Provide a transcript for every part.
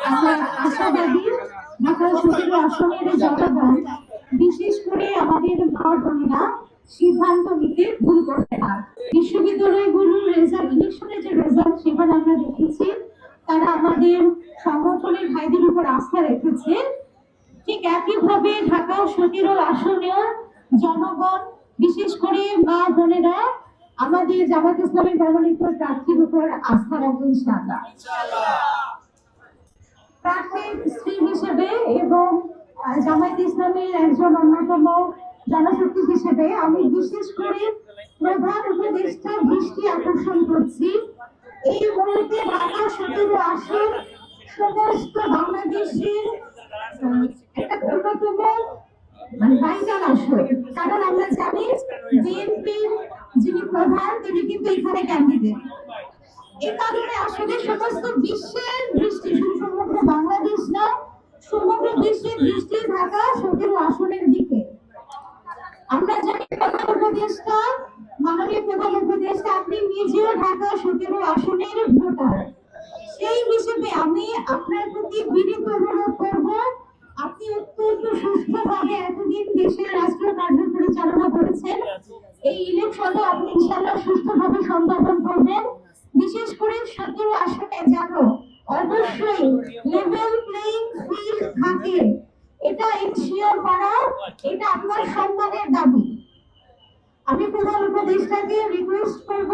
আমরা আশাবাদী ঢাকা 17 আসনের জনগণ, বিশেষ করে আমাদের মা বোনেরা সিদ্ধান্ত নিতে ভুল করবে না। বিশ্ববিদ্যালয়গুলোর রেজাল্ট, ইলেকশনের যে রেজাল্ট সেখানে আমরা দেখেছি তারা আমাদের সংগঠনের ভাইদের উপর আস্থা রেখেছে। ঠিক একইভাবে ঢাকা 17 আসনেও জনগণ, বিশেষ করে মা বোনেরা আমাদের জামাত ইসলামী মনোনীত প্রার্থীর উপর আস্থা রাখবেন ইনশাআল্লাহ। প্রার্থীর স্ত্রী হিসেবে এবং জামায়াত ইসলামের একজন অন্যতম জনশক্তি হিসেবে আমি বিশেষ করে প্রধান উপদেষ্টার দৃষ্টি আকর্ষণ করছি। এই মুহূর্তে ঢাকা 17 আসন সমস্ত বাংলাদেশের একটা অন্যতম ভাইটাল আসন। কারণ আমরা জানি বিএনপির যিনি প্রধান তিনি কিন্তু এখানে ক্যান্ডিডেট। এই কারণে আসলে সমস্ত বিশ্বের দৃষ্টি, সমগ্র বাংলাদেশ না, সমগ্র বিশ্বের দৃষ্টি ঢাকা 17 আসনের দিকে। আমরা জানি প্রধান উপদেষ্টা, মাননীয় প্রধান উপদেষ্টা আপনি নিজেও ঢাকা 17 আসনের ভোটার। সেই হিসেবে আমি আপনার প্রতি বিনীত অনুরোধ করব, আপনি অত্যন্ত সুষ্ঠুভাবে এতদিন দেশের রাষ্ট্র কার্য পরিচালনা করেছেন, এই ইলেকশনে আপনি ইনশাআল্লাহ সুষ্ঠুভাবে সম্পাদন করবেন। বিশেষ করে 17 আসনে যেন অবশ্যই লেভেল প্লেইং ফিল্ড থাকে, এটা এনশিওর করা, এটা আপনার সম্মানের দাবি। আমি প্রধান উপদেষ্টাকে রিকোয়েস্ট করব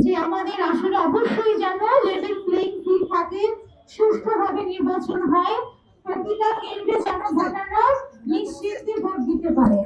যে আমাদের আসলে অবশ্যই যেন লেভেল প্লেইং ফিল্ড থাকে, সুষ্ঠুভাবে নির্বাচন হয়, প্রতিটা কেন্দ্রে যেন ভোটাররা নিশ্চিন্তে ভোট দিতে পারে।